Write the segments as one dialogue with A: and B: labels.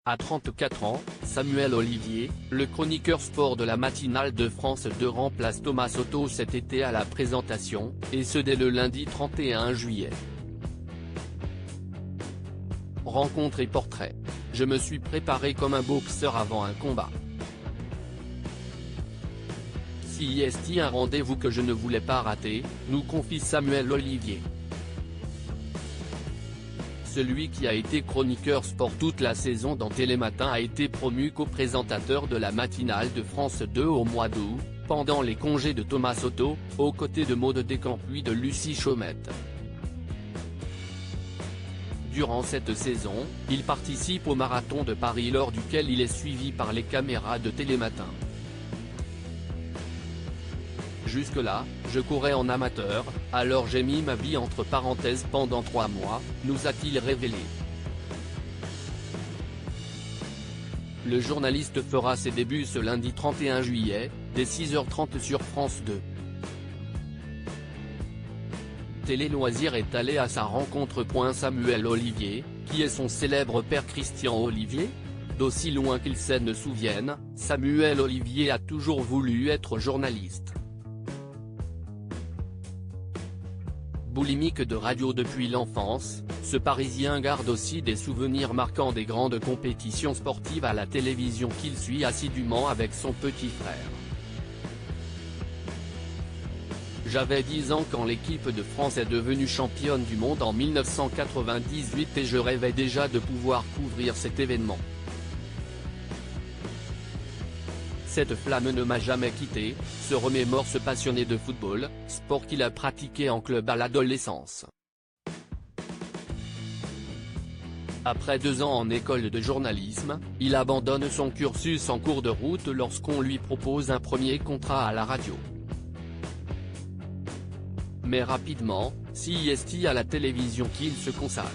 A: À 34 ans, Samuel Olivier, le chroniqueur sport de la matinale de France 2 remplace Thomas Soto cet été à la présentation, et ce dès le lundi 31 juillet. Rencontre et portrait. Je me suis préparé comme un boxeur avant un combat. Si est un rendez-vous que je ne voulais pas rater, nous confie Samuel Olivier. Celui qui a été chroniqueur sport toute la saison dans Télématin a été promu co-présentateur de la matinale de France 2 au mois d'août, pendant les congés de Thomas Soto, aux côtés de Maud Descamps puis de Lucie Chaumette. Durant cette saison, il participe au marathon de Paris lors duquel il est suivi par les caméras de Télématin. Jusque-là, je courais en amateur, alors j'ai mis ma vie entre parenthèses pendant 3 mois, nous a-t-il révélé. Le journaliste fera ses débuts ce lundi 31 juillet, dès 6h30 sur France 2. Télé Loisirs est allé à sa rencontre. Samuel Olivier, qui est son célèbre père Christian Olivier ? D'aussi loin qu'il ne souvienne, Samuel Olivier a toujours voulu être journaliste. Boulimique de radio depuis l'enfance, ce Parisien garde aussi des souvenirs marquants des grandes compétitions sportives à la télévision qu'il suit assidûment avec son petit frère. J'avais 10 ans quand l'équipe de France est devenue championne du monde en 1998 et je rêvais déjà de pouvoir couvrir cet événement. Cette flamme ne m'a jamais quitté, se remémore ce passionné de football, sport qu'il a pratiqué en club à l'adolescence. Après 2 ans en école de journalisme, il abandonne son cursus en cours de route lorsqu'on lui propose un premier contrat à la radio. Mais rapidement, c'est à la télévision qu'il se consacre.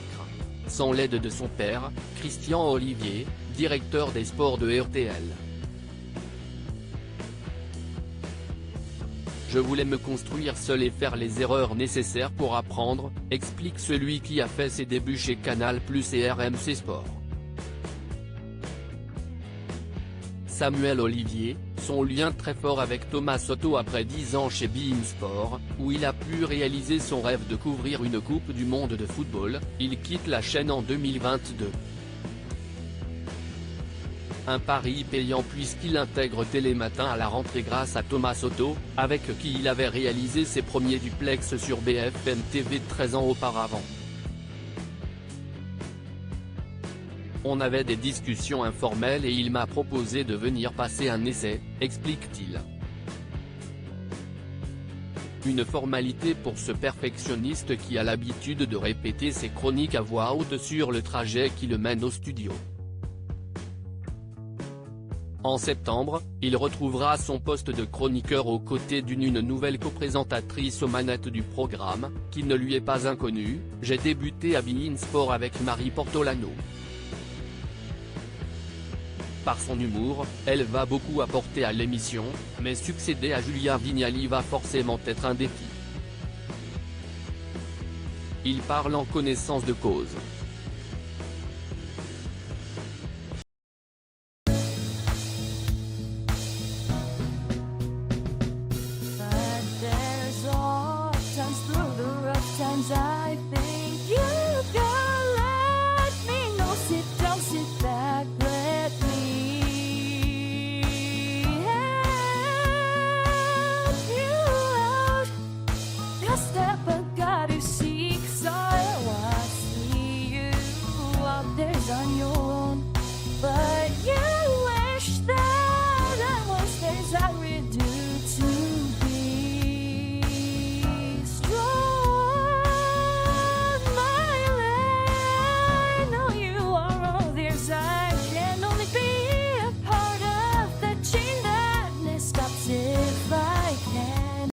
A: Sans l'aide de son père, Christian Olivier, directeur des sports de RTL. Je voulais me construire seul et faire les erreurs nécessaires pour apprendre, explique celui qui a fait ses débuts chez Canal+ et RMC Sport. Samuel Olivier, son lien très fort avec Thomas Soto après 10 ans chez beIN Sport, où il a pu réaliser son rêve de couvrir une Coupe du Monde de football, il quitte la chaîne en 2022. Un pari payant puisqu'il intègre Télématin à la rentrée grâce à Thomas Soto, avec qui il avait réalisé ses premiers duplex sur BFM TV 13 ans auparavant. On avait des discussions informelles et il m'a proposé de venir passer un essai, explique-t-il. Une formalité pour ce perfectionniste qui a l'habitude de répéter ses chroniques à voix haute sur le trajet qui le mène au studio. En septembre, il retrouvera son poste de chroniqueur aux côtés d'une nouvelle coprésentatrice aux manettes du programme, qui ne lui est pas inconnue. J'ai débuté à beIN Sport avec Marie Portolano. Par son humour, elle va beaucoup apporter à l'émission, mais succéder à Julien Vignali va forcément être un défi. Il parle en connaissance de cause.
B: I think you can let me know. Sit down, sit back, let me help you out. Just step got you seek, so I see you out there on your own, but